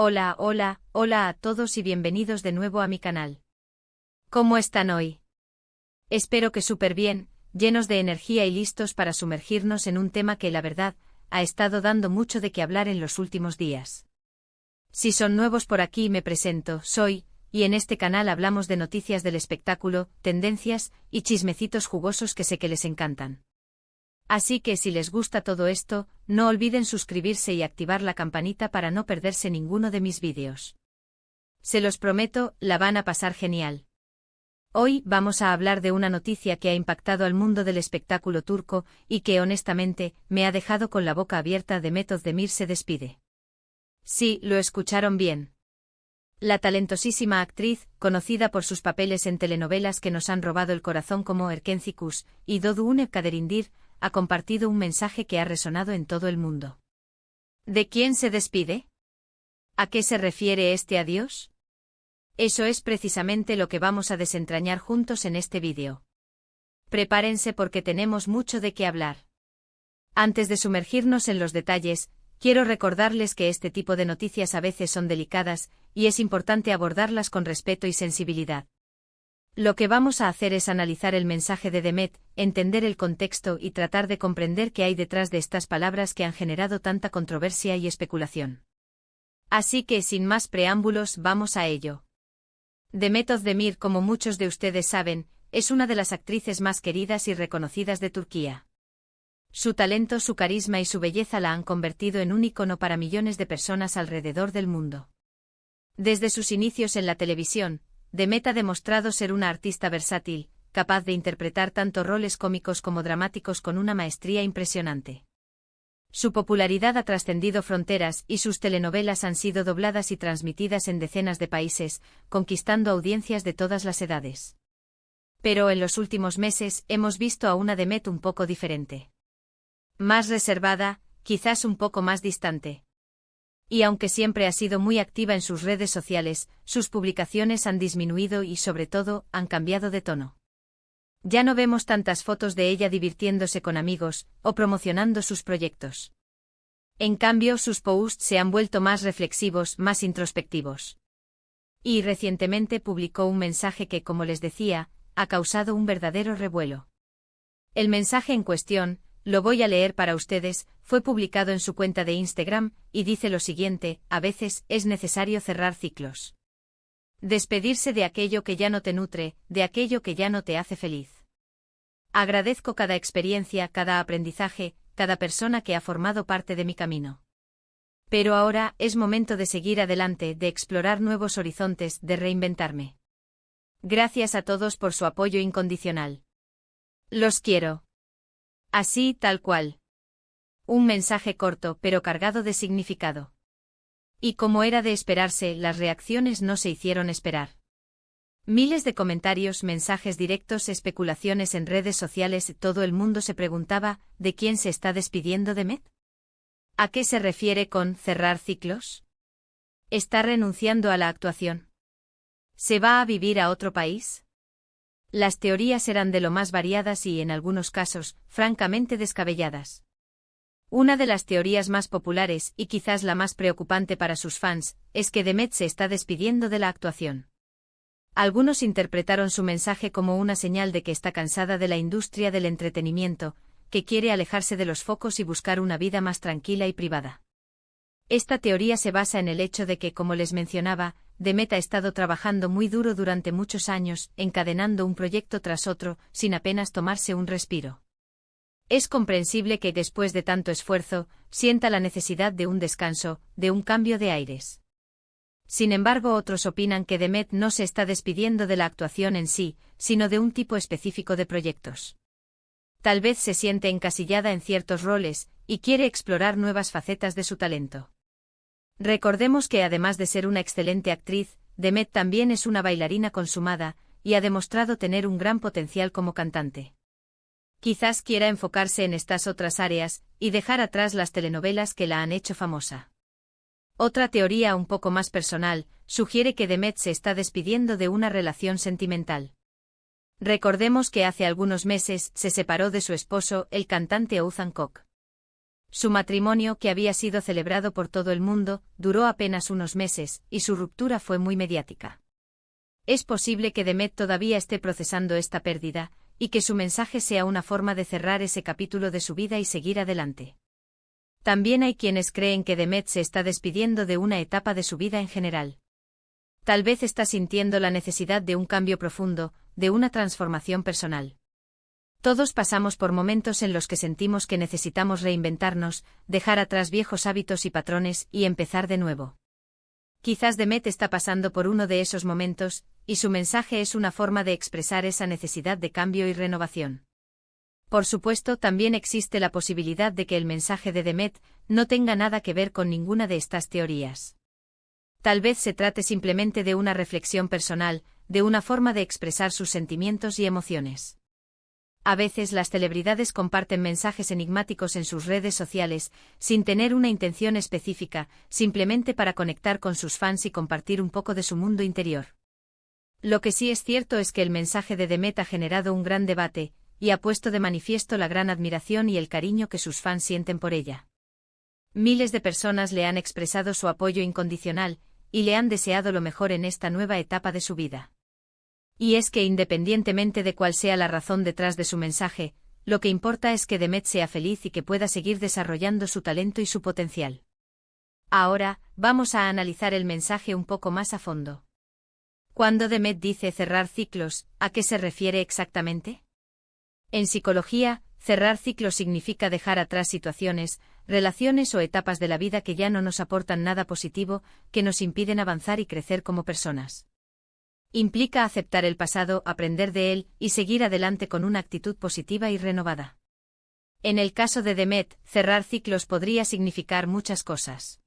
Hola, hola, hola a todos y bienvenidos de nuevo a mi canal. ¿Cómo están hoy? Espero que súper bien, llenos de energía y listos para sumergirnos en un tema que la verdad, ha estado dando mucho de qué hablar en los últimos días. Si son nuevos por aquí me presento, soy, y en este canal hablamos de noticias del espectáculo, tendencias y chismecitos jugosos que sé que les encantan. Así que si les gusta todo esto, no olviden suscribirse y activar la campanita para no perderse ninguno de mis vídeos. Se los prometo, la van a pasar genial. Hoy vamos a hablar de una noticia que ha impactado al mundo del espectáculo turco y que honestamente me ha dejado con la boca abierta. Demet Özdemir se despide. Sí, lo escucharon bien. La talentosísima actriz, conocida por sus papeles en telenovelas que nos han robado el corazón como Erkenci Kuş y Doğduğun Kaderindir, ha compartido un mensaje que ha resonado en todo el mundo. ¿De quién se despide? ¿A qué se refiere este adiós? Eso es precisamente lo que vamos a desentrañar juntos en este vídeo. Prepárense porque tenemos mucho de qué hablar. Antes de sumergirnos en los detalles, quiero recordarles que este tipo de noticias a veces son delicadas, y es importante abordarlas con respeto y sensibilidad. Lo que vamos a hacer es analizar el mensaje de Demet, entender el contexto y tratar de comprender qué hay detrás de estas palabras que han generado tanta controversia y especulación. Así que sin más preámbulos vamos a ello. Demet Özdemir, como muchos de ustedes saben, es una de las actrices más queridas y reconocidas de Turquía. Su talento, su carisma y su belleza la han convertido en un ícono para millones de personas alrededor del mundo. Desde sus inicios en la televisión, Demet ha demostrado ser una artista versátil, capaz de interpretar tanto roles cómicos como dramáticos con una maestría impresionante. Su popularidad ha trascendido fronteras y sus telenovelas han sido dobladas y transmitidas en decenas de países, conquistando audiencias de todas las edades. Pero en los últimos meses hemos visto a una Demet un poco diferente. Más reservada, quizás un poco más distante. Y aunque siempre ha sido muy activa en sus redes sociales, sus publicaciones han disminuido y sobre todo, han cambiado de tono. Ya no vemos tantas fotos de ella divirtiéndose con amigos, o promocionando sus proyectos. En cambio, sus posts se han vuelto más reflexivos, más introspectivos. Y recientemente publicó un mensaje que, como les decía, ha causado un verdadero revuelo. El mensaje en cuestión, lo voy a leer para ustedes, fue publicado en su cuenta de Instagram, y dice lo siguiente: a veces es necesario cerrar ciclos. Despedirse de aquello que ya no te nutre, de aquello que ya no te hace feliz. Agradezco cada experiencia, cada aprendizaje, cada persona que ha formado parte de mi camino. Pero ahora es momento de seguir adelante, de explorar nuevos horizontes, de reinventarme. Gracias a todos por su apoyo incondicional. Los quiero. Así, tal cual. Un mensaje corto, pero cargado de significado. Y como era de esperarse, las reacciones no se hicieron esperar. Miles de comentarios, mensajes directos, especulaciones en redes sociales, todo el mundo se preguntaba, ¿de quién se está despidiendo Demet? ¿A qué se refiere con cerrar ciclos? ¿Está renunciando a la actuación? ¿Se va a vivir a otro país? Las teorías eran de lo más variadas y, en algunos casos, francamente descabelladas. Una de las teorías más populares, y quizás la más preocupante para sus fans, es que Demet se está despidiendo de la actuación. Algunos interpretaron su mensaje como una señal de que está cansada de la industria del entretenimiento, que quiere alejarse de los focos y buscar una vida más tranquila y privada. Esta teoría se basa en el hecho de que, como les mencionaba, Demet ha estado trabajando muy duro durante muchos años, encadenando un proyecto tras otro, sin apenas tomarse un respiro. Es comprensible que después de tanto esfuerzo, sienta la necesidad de un descanso, de un cambio de aires. Sin embargo, otros opinan que Demet no se está despidiendo de la actuación en sí, sino de un tipo específico de proyectos. Tal vez se siente encasillada en ciertos roles, y quiere explorar nuevas facetas de su talento. Recordemos que además de ser una excelente actriz, Demet también es una bailarina consumada, y ha demostrado tener un gran potencial como cantante. Quizás quiera enfocarse en estas otras áreas, y dejar atrás las telenovelas que la han hecho famosa. Otra teoría un poco más personal, sugiere que Demet se está despidiendo de una relación sentimental. Recordemos que hace algunos meses se separó de su esposo, el cantante Oğuzhan Koç. Su matrimonio, que había sido celebrado por todo el mundo, duró apenas unos meses, y su ruptura fue muy mediática. Es posible que Demet todavía esté procesando esta pérdida, y que su mensaje sea una forma de cerrar ese capítulo de su vida y seguir adelante. También hay quienes creen que Demet se está despidiendo de una etapa de su vida en general. Tal vez está sintiendo la necesidad de un cambio profundo, de una transformación personal. Todos pasamos por momentos en los que sentimos que necesitamos reinventarnos, dejar atrás viejos hábitos y patrones y empezar de nuevo. Quizás Demet está pasando por uno de esos momentos, y su mensaje es una forma de expresar esa necesidad de cambio y renovación. Por supuesto, también existe la posibilidad de que el mensaje de Demet no tenga nada que ver con ninguna de estas teorías. Tal vez se trate simplemente de una reflexión personal, de una forma de expresar sus sentimientos y emociones. A veces las celebridades comparten mensajes enigmáticos en sus redes sociales, sin tener una intención específica, simplemente para conectar con sus fans y compartir un poco de su mundo interior. Lo que sí es cierto es que el mensaje de Demet ha generado un gran debate, y ha puesto de manifiesto la gran admiración y el cariño que sus fans sienten por ella. Miles de personas le han expresado su apoyo incondicional, y le han deseado lo mejor en esta nueva etapa de su vida. Y es que independientemente de cuál sea la razón detrás de su mensaje, lo que importa es que Demet sea feliz y que pueda seguir desarrollando su talento y su potencial. Ahora, vamos a analizar el mensaje un poco más a fondo. Cuando Demet dice cerrar ciclos, ¿a qué se refiere exactamente? En psicología, cerrar ciclos significa dejar atrás situaciones, relaciones o etapas de la vida que ya no nos aportan nada positivo, que nos impiden avanzar y crecer como personas. Implica aceptar el pasado, aprender de él y seguir adelante con una actitud positiva y renovada. En el caso de Demet, cerrar ciclos podría significar muchas cosas.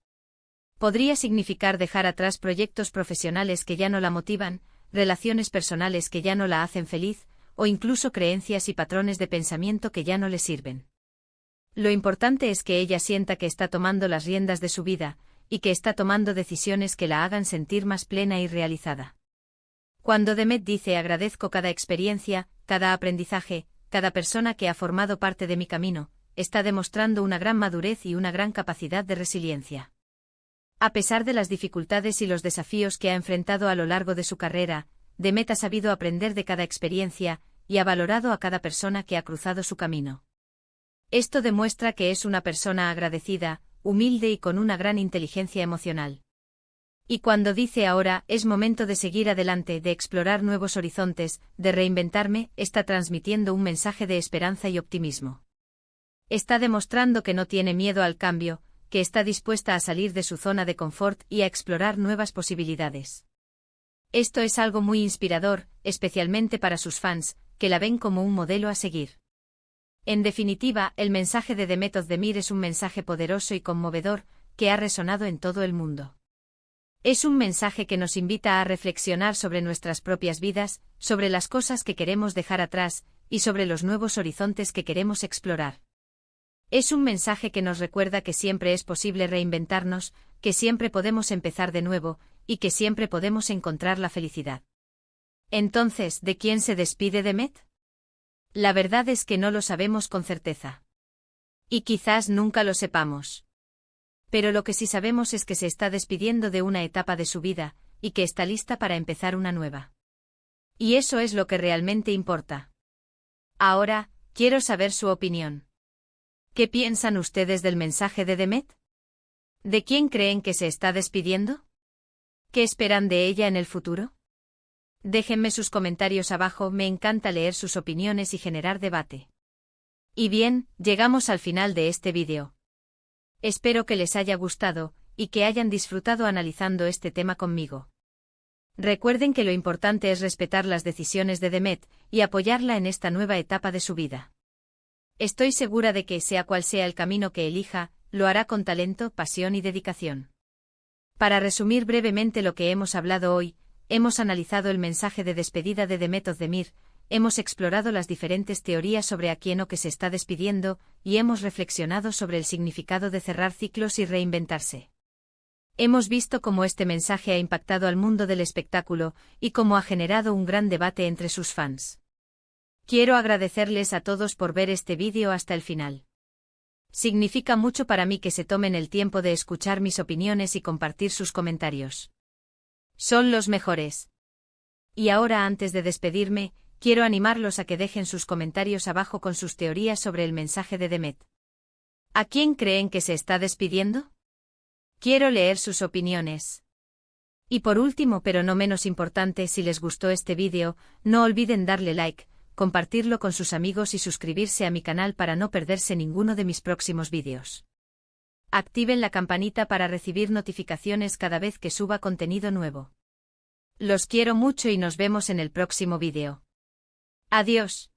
Podría significar dejar atrás proyectos profesionales que ya no la motivan, relaciones personales que ya no la hacen feliz, o incluso creencias y patrones de pensamiento que ya no le sirven. Lo importante es que ella sienta que está tomando las riendas de su vida, y que está tomando decisiones que la hagan sentir más plena y realizada. Cuando Demet dice agradezco cada experiencia, cada aprendizaje, cada persona que ha formado parte de mi camino, está demostrando una gran madurez y una gran capacidad de resiliencia. A pesar de las dificultades y los desafíos que ha enfrentado a lo largo de su carrera, Demet ha sabido aprender de cada experiencia, y ha valorado a cada persona que ha cruzado su camino. Esto demuestra que es una persona agradecida, humilde y con una gran inteligencia emocional. Y cuando dice ahora, es momento de seguir adelante, de explorar nuevos horizontes, de reinventarme, está transmitiendo un mensaje de esperanza y optimismo. Está demostrando que no tiene miedo al cambio, que está dispuesta a salir de su zona de confort y a explorar nuevas posibilidades. Esto es algo muy inspirador, especialmente para sus fans, que la ven como un modelo a seguir. En definitiva, el mensaje de Demet Özdemir es un mensaje poderoso y conmovedor, que ha resonado en todo el mundo. Es un mensaje que nos invita a reflexionar sobre nuestras propias vidas, sobre las cosas que queremos dejar atrás, y sobre los nuevos horizontes que queremos explorar. Es un mensaje que nos recuerda que siempre es posible reinventarnos, que siempre podemos empezar de nuevo, y que siempre podemos encontrar la felicidad. Entonces, ¿de quién se despide Demet? La verdad es que no lo sabemos con certeza. Y quizás nunca lo sepamos. Pero lo que sí sabemos es que se está despidiendo de una etapa de su vida, y que está lista para empezar una nueva. Y eso es lo que realmente importa. Ahora, quiero saber su opinión. ¿Qué piensan ustedes del mensaje de Demet? ¿De quién creen que se está despidiendo? ¿Qué esperan de ella en el futuro? Déjenme sus comentarios abajo, me encanta leer sus opiniones y generar debate. Y bien, llegamos al final de este vídeo. Espero que les haya gustado, y que hayan disfrutado analizando este tema conmigo. Recuerden que lo importante es respetar las decisiones de Demet, y apoyarla en esta nueva etapa de su vida. Estoy segura de que, sea cual sea el camino que elija, lo hará con talento, pasión y dedicación. Para resumir brevemente lo que hemos hablado hoy, hemos analizado el mensaje de despedida de Demet Özdemir, hemos explorado las diferentes teorías sobre a quién o qué se está despidiendo, y hemos reflexionado sobre el significado de cerrar ciclos y reinventarse. Hemos visto cómo este mensaje ha impactado al mundo del espectáculo, y cómo ha generado un gran debate entre sus fans. Quiero agradecerles a todos por ver este vídeo hasta el final. Significa mucho para mí que se tomen el tiempo de escuchar mis opiniones y compartir sus comentarios. Son los mejores. Y ahora, antes de despedirme, quiero animarlos a que dejen sus comentarios abajo con sus teorías sobre el mensaje de Demet. ¿A quién creen que se está despidiendo? Quiero leer sus opiniones. Y por último, pero no menos importante, si les gustó este vídeo, no olviden darle like, compartirlo con sus amigos y suscribirse a mi canal para no perderse ninguno de mis próximos vídeos. Activen la campanita para recibir notificaciones cada vez que suba contenido nuevo. Los quiero mucho y nos vemos en el próximo vídeo. Adiós.